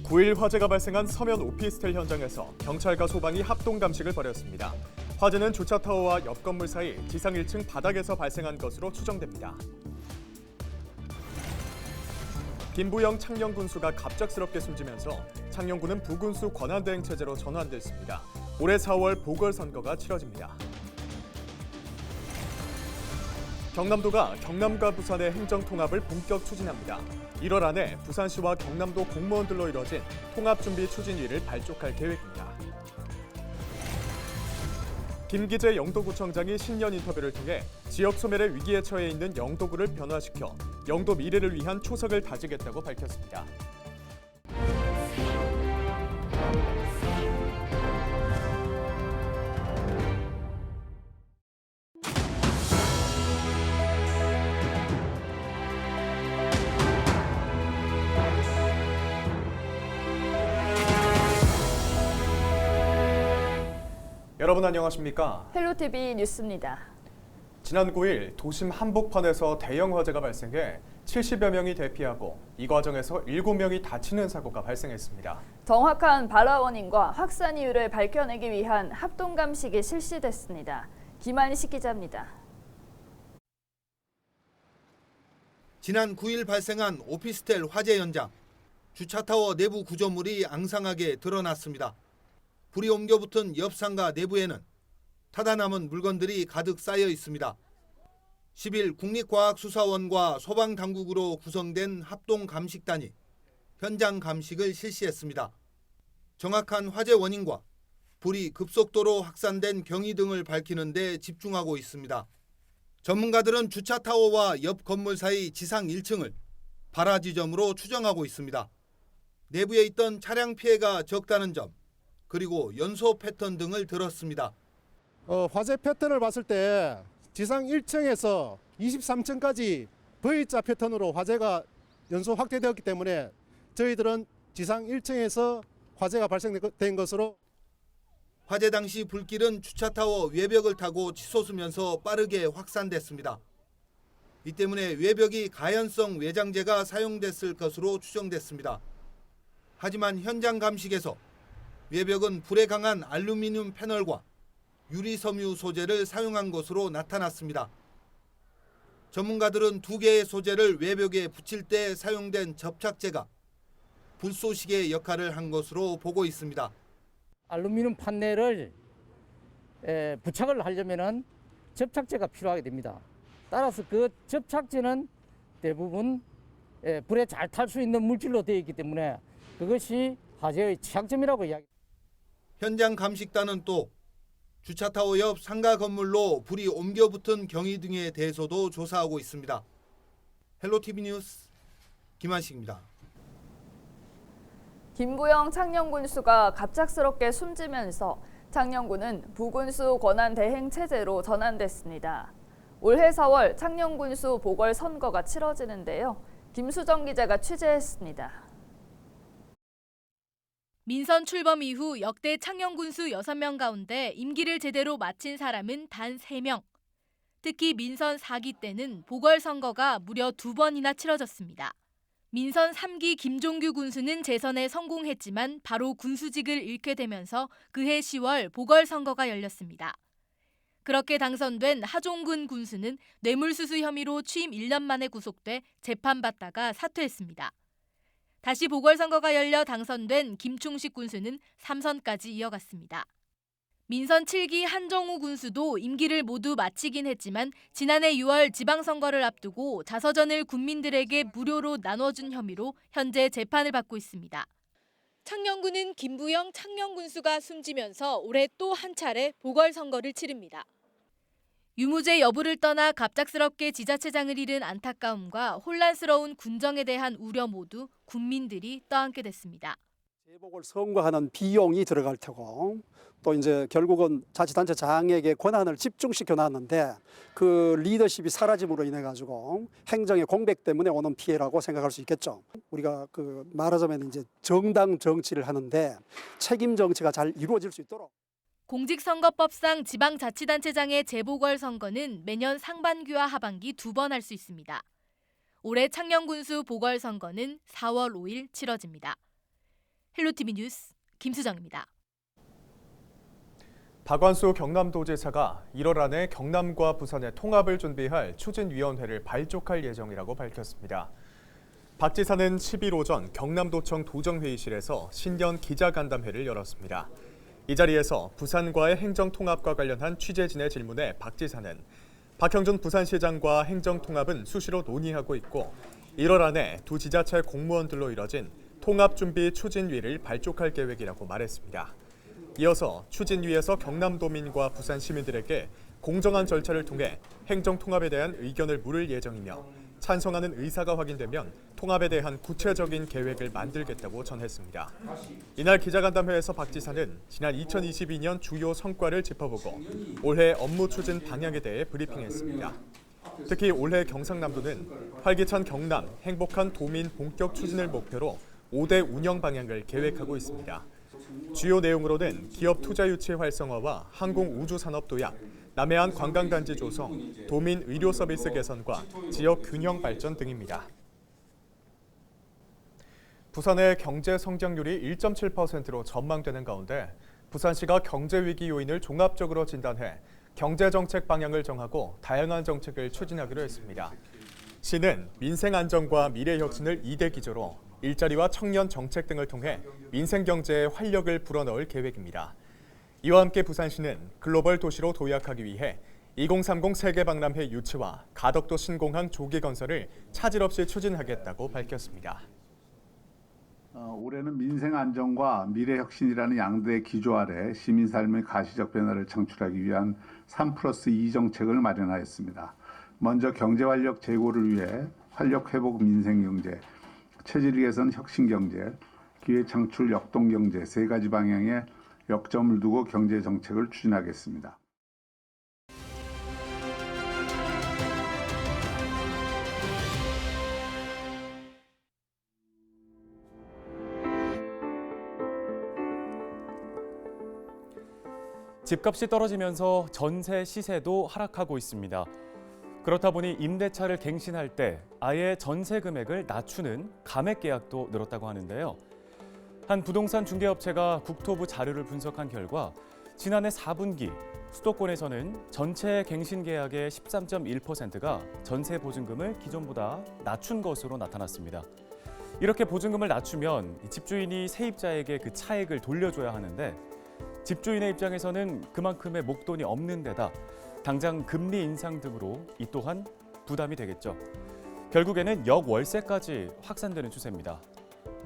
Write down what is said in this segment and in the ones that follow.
9일 화재가 발생한 서면 오피스텔 현장에서 경찰과 소방이 합동 감식을 벌였습니다. 화재는 주차타워와 옆 건물 사이 지상 1층 바닥에서 발생한 것으로 추정됩니다. 김부영 창녕군수가 갑작스럽게 숨지면서 창녕군은 부군수 권한대행 체제로 전환됐습니다. 올해 4월 보궐선거가 치러집니다. 경남도가 경남과 부산의 행정통합을 본격 추진합니다. 1월 안에 부산시와 경남도 공무원들로 이뤄진 통합준비 추진위를 발족할 계획입니다. 김기재 영도구청장이 신년 인터뷰를 통해 지역 소멸의 위기에 처해 있는 영도구를 변화시켜 영도 미래를 위한 초석을 다지겠다고 밝혔습니다. 여러분 안녕하십니까? 헬로티비 뉴스입니다. 지난 9일 도심 한복판에서 대형 화재가 발생해 70여 명이 대피하고 이 과정에서 7명이 다치는 사고가 발생했습니다. 정확한 발화 원인과 확산 이유를 밝혀내기 위한 합동 감식이 실시됐습니다. 김한식 기자입니다. 지난 9일 발생한 오피스텔 화재 현장. 주차타워 내부 구조물이 앙상하게 드러났습니다. 불이 옮겨 붙은 옆 상가 내부에는 타다 남은 물건들이 가득 쌓여 있습니다. 10일 국립과학수사원과 소방당국으로 구성된 합동감식단이 현장 감식을 실시했습니다. 정확한 화재 원인과 불이 급속도로 확산된 경위 등을 밝히는 데 집중하고 있습니다. 전문가들은 주차타워와 옆 건물 사이 지상 1층을 발화 지점으로 추정하고 있습니다. 내부에 있던 차량 피해가 적다는 점, 그리고 연소 패턴 등을 들었습니다. 화재 패턴을 봤을 때 지상 1층에서 23층까지 V자 패턴으로 화재가 연소 확대되었기 때문에 저희들은 지상 1층에서 화재가 발생된 것으로. 화재 당시 불길은 주차타워 외벽을 타고 치솟으면서 빠르게 확산됐습니다. 이 때문에 외벽이 가연성 외장재가 사용됐을 것으로 추정됐습니다. 하지만 현장 감식에서 외벽은 불에 강한 알루미늄 패널과 유리섬유 소재를 사용한 것으로 나타났습니다. 전문가들은 2개의 소재를 외벽에 붙일 때 사용된 접착제가 불쏘시개 역할을 한 것으로 보고 있습니다. 알루미늄 판넬을 부착을 하려면 접착제가 필요하게 됩니다. 따라서 그 접착제는 대부분 불에 잘 탈 수 있는 물질로 되어 있기 때문에 그것이 화재의 취약점이라고 이야기합니다. 현장 감식단은 또 주차타워 옆 상가 건물로 불이 옮겨 붙은 경위 등에 대해서도 조사하고 있습니다. 헬로티비 뉴스 김한식입니다. 김부영 창녕군수가 갑작스럽게 숨지면서 창녕군은 부군수 권한 대행 체제로 전환됐습니다. 올해 4월 창녕군수 보궐선거가 치러지는데요. 김수정 기자가 취재했습니다. 민선 출범 이후 역대 창녕군수 6명 가운데 임기를 제대로 마친 사람은 단 3명. 특히 민선 4기 때는 보궐선거가 무려 2번이나 치러졌습니다. 민선 3기 김종규 군수는 재선에 성공했지만 바로 군수직을 잃게 되면서 그해 10월 보궐선거가 열렸습니다. 그렇게 당선된 하종근 군수는 뇌물수수 혐의로 취임 1년 만에 구속돼 재판받다가 사퇴했습니다. 다시 보궐선거가 열려 당선된 김충식 군수는 3선까지 이어갔습니다. 민선 7기 한정우 군수도 임기를 모두 마치긴 했지만 지난해 6월 지방선거를 앞두고 자서전을 국민들에게 무료로 나눠준 혐의로 현재 재판을 받고 있습니다. 창녕군은 김부영 창녕군수가 숨지면서 올해 또 한 차례 보궐선거를 치릅니다. 유무죄 여부를 떠나 갑작스럽게 지자체장을 잃은 안타까움과 혼란스러운 군정에 대한 우려 모두 국민들이 떠안게 됐습니다. 재보궐 선거하는 비용이 들어갈 테고 또 이제 결국은 자치단체장에게 권한을 집중시켜 놨는데 그 리더십이 사라짐으로 인해 가지고 행정의 공백 때문에 오는 피해라고 생각할 수 있겠죠. 우리가 말하자면 이제 정당 정치를 하는데 책임 정치가 잘 이루어질 수 있도록. 공직선거법상 지방자치단체장의 재보궐선거는 매년 상반기와 하반기 2번 할 수 있습니다. 올해 창녕군수 보궐선거는 4월 5일 치러집니다. 헬로티비 뉴스 김수정입니다. 박완수 경남도지사가 1월 안에 경남과 부산의 통합을 준비할 추진위원회를 발족할 예정이라고 밝혔습니다. 박 지사는 10일 오전 경남도청 도정회의실에서 신년 기자간담회를 열었습니다. 이 자리에서 부산과의 행정통합과 관련한 취재진의 질문에 박 지사는 박형준 부산시장과 행정통합은 수시로 논의하고 있고 1월 안에 두 지자체 공무원들로 이뤄진 통합준비 추진위를 발족할 계획이라고 말했습니다. 이어서 추진위에서 경남도민과 부산 시민들에게 공정한 절차를 통해 행정통합에 대한 의견을 물을 예정이며 찬성하는 의사가 확인되면 통합에 대한 구체적인 계획을 만들겠다고 전했습니다. 이날 기자간담회에서 박 지사는 지난 2022년 주요 성과를 짚어보고 올해 업무 추진 방향에 대해 브리핑했습니다. 특히 올해 경상남도는 활기찬 경남, 행복한 도민 본격 추진을 목표로 5대 운영 방향을 계획하고 있습니다. 주요 내용으로는 기업 투자 유치 활성화와 항공 우주 산업 도약, 남해안 관광단지 조성, 도민 의료 서비스 개선과 지역 균형 발전 등입니다. 부산의 경제 성장률이 1.7%로 전망되는 가운데 부산시가 경제 위기 요인을 종합적으로 진단해 경제 정책 방향을 정하고 다양한 정책을 추진하기로 했습니다. 시는 민생 안정과 미래 혁신을 2대 기조로 일자리와 청년 정책 등을 통해 민생 경제에 활력을 불어넣을 계획입니다. 이와 함께 부산시는 글로벌 도시로 도약하기 위해 2030 세계박람회 유치와 가덕도 신공항 조기 건설을 차질 없이 추진하겠다고 밝혔습니다. 올해는 민생 안정과 미래 혁신이라는 양대의 기조 아래 시민 삶의 가시적 변화를 창출하기 위한 3+2 정책을 마련하였습니다. 먼저 경제 활력 제고를 위해 활력 회복 민생 경제, 체질 개선 혁신 경제, 기회 창출 역동 경제 세 가지 방향에 역점을 두고 경제 정책을 추진하겠습니다. 집값이 떨어지면서 전세 시세도 하락하고 있습니다. 그렇다 보니 임대차를 갱신할 때 아예 전세 금액을 낮추는 감액 계약도 늘었다고 하는데요. 한 부동산 중개업체가 국토부 자료를 분석한 결과 지난해 4분기 수도권에서는 전체 갱신 계약의 13.1%가 전세 보증금을 기존보다 낮춘 것으로 나타났습니다. 이렇게 보증금을 낮추면 집주인이 세입자에게 그 차액을 돌려줘야 하는데 집주인의 입장에서는 그만큼의 목돈이 없는 데다 당장 금리 인상 등으로 이 또한 부담이 되겠죠. 결국에는 역월세까지 확산되는 추세입니다.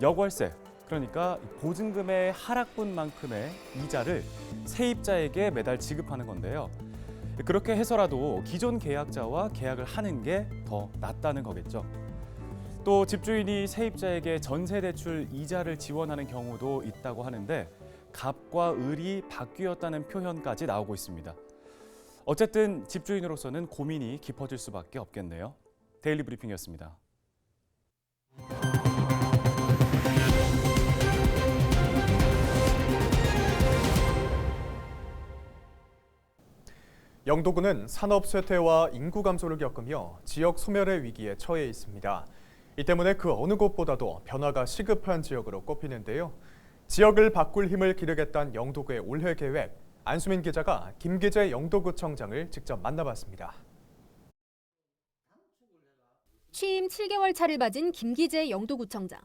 역월세, 그러니까 보증금의 하락분만큼의 이자를 세입자에게 매달 지급하는 건데요. 그렇게 해서라도 기존 계약자와 계약을 하는 게 더 낫다는 거겠죠. 또 집주인이 세입자에게 전세대출 이자를 지원하는 경우도 있다고 하는데 갑과 을이 바뀌었다는 표현까지 나오고 있습니다. 어쨌든 집주인으로서는 고민이 깊어질 수밖에 없겠네요. 데일리 브리핑이었습니다. 영도군은 산업 쇠퇴와 인구 감소를 겪으며 지역 소멸의 위기에 처해 있습니다. 이 때문에 그 어느 곳보다도 변화가 시급한 지역으로 꼽히는데요. 지역을 바꿀 힘을 기르겠다는 영도구의 올해 계획, 안수민 기자가 김기재 영도구청장을 직접 만나봤습니다. 취임 7개월 차를 맞은 김기재 영도구청장.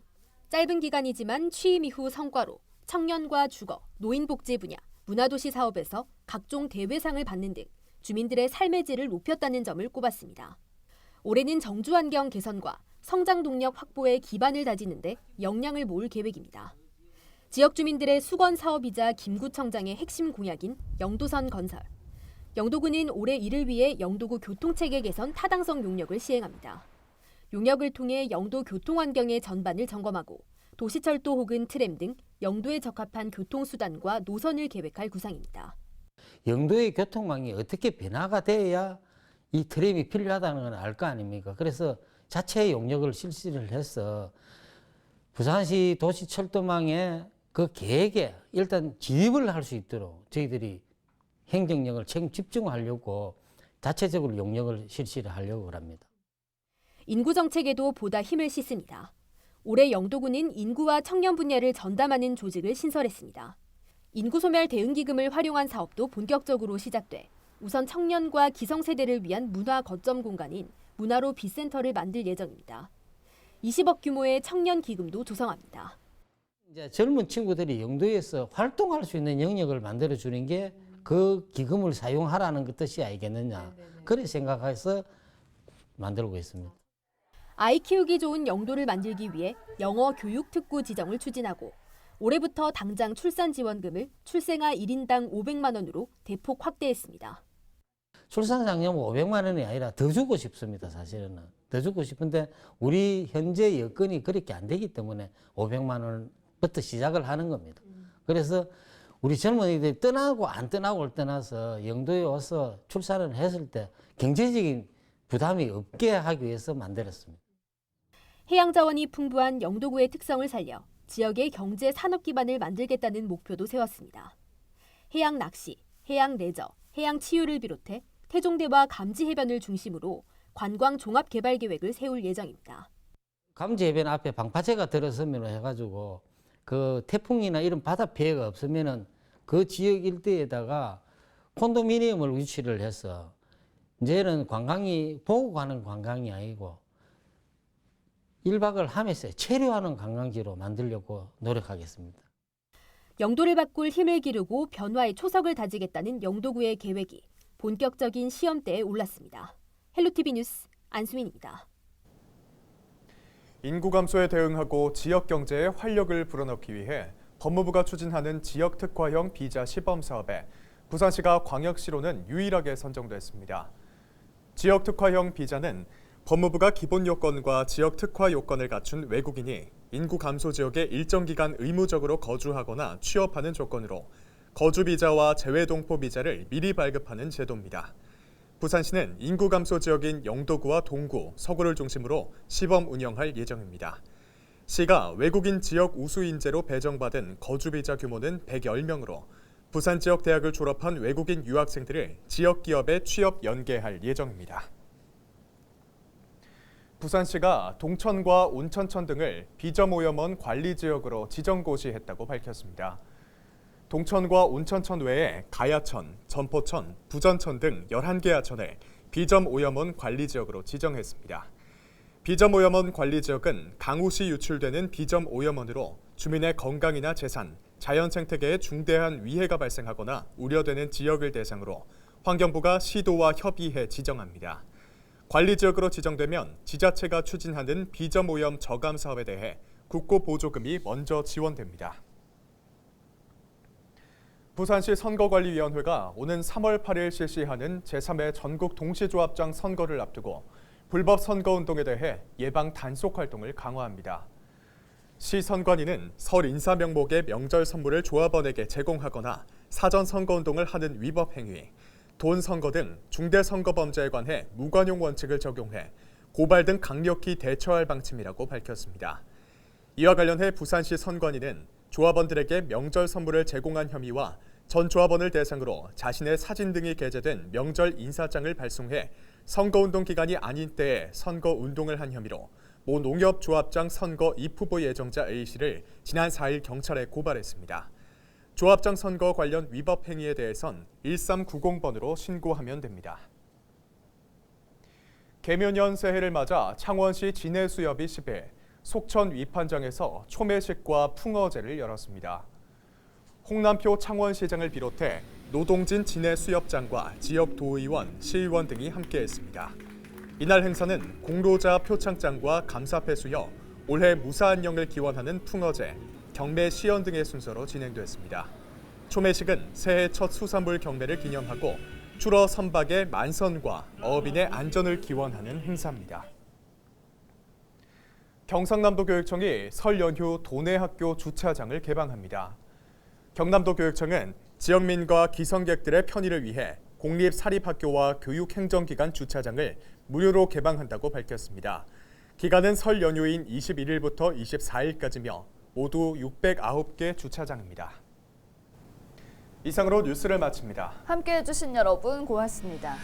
짧은 기간이지만 취임 이후 성과로 청년과 주거, 노인복지 분야, 문화도시 사업에서 각종 대회상을 받는 등 주민들의 삶의 질을 높였다는 점을 꼽았습니다. 올해는 정주환경 개선과 성장 동력 확보에 기반을 다지는 데 역량을 모을 계획입니다. 지역 주민들의 수건 사업이자 김 구청장의 핵심 공약인 영도선 건설. 영도구는 올해 이를 위해 영도구 교통체계 개선 타당성 용역을 시행합니다. 용역을 통해 영도 교통 환경의 전반을 점검하고 도시철도 혹은 트램 등 영도에 적합한 교통수단과 노선을 계획할 구상입니다. 영도의 교통망이 어떻게 변화가 돼야 이 트램이 필요하다는 건 알 거 아닙니까? 그래서 자체 용역을 실시를 해서 부산시 도시철도망에 그 계획에 일단 지입을 할 수 있도록 저희들이 행정력을 집중하려고 자체적으로 용역을 실시를 하려고 합니다. 인구 정책에도 보다 힘을 싣습니다. 올해 영도구는 인구와 청년 분야를 전담하는 조직을 신설했습니다. 인구소멸 대응기금을 활용한 사업도 본격적으로 시작돼 우선 청년과 기성세대를 위한 문화 거점 공간인 문화로 빚센터를 만들 예정입니다. 20억 규모의 청년 기금도 조성합니다. 이제 젊은 친구들이 영도에서 활동할 수 있는 영역을 만들어 주는 게 그 기금을 사용하라는 그 뜻이 아니겠느냐. 그렇게 생각해서 만들고 있습니다. 아이 키우기 좋은 영도를 만들기 위해 영어 교육 특구 지정을 추진하고 올해부터 당장 출산 지원금을 출생아 1인당 500만 원으로 대폭 확대했습니다. 출산장려금 500만 원이 아니라 더 주고 싶습니다. 사실은. 더 주고 싶은데 우리 현재 여건이 그렇게 안 되기 때문에 500만 원부터 시작을 하는 겁니다. 그래서 우리 젊은이들이 떠나고 안 떠나고를 떠나서 영도에 와서 출산을 했을 때 경제적인 부담이 없게 하기 위해서 만들었습니다. 해양 자원이 풍부한 영도구의 특성을 살려 지역의 경제 산업 기반을 만들겠다는 목표도 세웠습니다. 해양 낚시, 해양 레저, 해양 치유를 비롯해 태종대와 감지 해변을 중심으로 관광 종합 개발 계획을 세울 예정입니다. 감지 해변 앞에 방파제가 들어서면 해가지고 그 태풍이나 이런 바다 피해가 없으면은 그 지역 일대에다가 콘도미니엄을 유치를 해서 이제는 관광이 보고 가는 관광이 아니고 1박을 하면서 체류하는 관광지로 만들려고 노력하겠습니다. 영도를 바꿀 힘을 기르고 변화의 초석을 다지겠다는 영도구의 계획이 본격적인 시험대에 올랐습니다. 헬로티비 뉴스 안수민입니다. 인구 감소에 대응하고 지역 경제에 활력을 불어넣기 위해 법무부가 추진하는 지역 특화형 비자 시범 사업에 부산시가 광역시로는 유일하게 선정됐습니다. 지역 특화형 비자는 법무부가 기본 요건과 지역 특화 요건을 갖춘 외국인이 인구 감소 지역에 일정 기간 의무적으로 거주하거나 취업하는 조건으로 거주 비자와 재외 동포 비자를 미리 발급하는 제도입니다. 부산시는 인구 감소 지역인 영도구와 동구, 서구를 중심으로 시범 운영할 예정입니다. 시가 외국인 지역 우수 인재로 배정받은 거주 비자 규모는 110명으로 부산 지역 대학을 졸업한 외국인 유학생들을 지역 기업에 취업 연계할 예정입니다. 부산시가 동천과 온천천 등을 비점오염원 관리지역으로 지정고시했다고 밝혔습니다. 동천과 온천천 외에 가야천, 전포천, 부전천 등 11개 하천을 비점오염원 관리지역으로 지정했습니다. 비점오염원 관리지역은 강우시 유출되는 비점오염원으로 주민의 건강이나 재산, 자연생태계에 중대한 위해가 발생하거나 우려되는 지역을 대상으로 환경부가 시도와 협의해 지정합니다. 관리지역으로 지정되면 지자체가 추진하는 비점오염 저감 사업에 대해 국고보조금이 먼저 지원됩니다. 부산시 선거관리위원회가 오는 3월 8일 실시하는 제3회 전국 동시조합장 선거를 앞두고 불법 선거운동에 대해 예방 단속 활동을 강화합니다. 시 선관위는 설 인사 명목의 명절 선물을 조합원에게 제공하거나 사전 선거운동을 하는 위법 행위, 돈 선거 등 중대 선거범죄에 관해 무관용 원칙을 적용해 고발 등 강력히 대처할 방침이라고 밝혔습니다. 이와 관련해 부산시 선관위는 조합원들에게 명절 선물을 제공한 혐의와 전 조합원을 대상으로 자신의 사진 등이 게재된 명절 인사장을 발송해 선거운동 기간이 아닌 때에 선거운동을 한 혐의로 모 농협조합장 선거 입후보 예정자 A씨를 지난 4일 경찰에 고발했습니다. 조합장 선거 관련 위법 행위에 대해선 1390번으로 신고하면 됩니다. 개묘년 새해를 맞아 창원시 진해수협이 10일 속천 위판장에서 초매식과 풍어제를 열었습니다. 홍남표 창원시장을 비롯해 노동진 진해수협장과 지역 도의원, 시의원 등이 함께했습니다. 이날 행사는 공로자 표창장과 감사패수여 올해 무사한 영을 기원하는 풍어제, 경매 시연 등의 순서로 진행됐습니다. 초매식은 새해 첫 수산물 경매를 기념하고 추러 선박의 만선과 어업인의 안전을 기원하는 행사입니다. 경상남도교육청이 설 연휴 도내 학교 주차장을 개방합니다. 경남도교육청은 지역민과 기성객들의 편의를 위해 공립사립학교와 교육행정기관 주차장을 무료로 개방한다고 밝혔습니다. 기간은 설 연휴인 21일부터 24일까지며 모두 609개 주차장입니다. 이상으로 뉴스를 마칩니다. 함께해 주신 여러분 고맙습니다.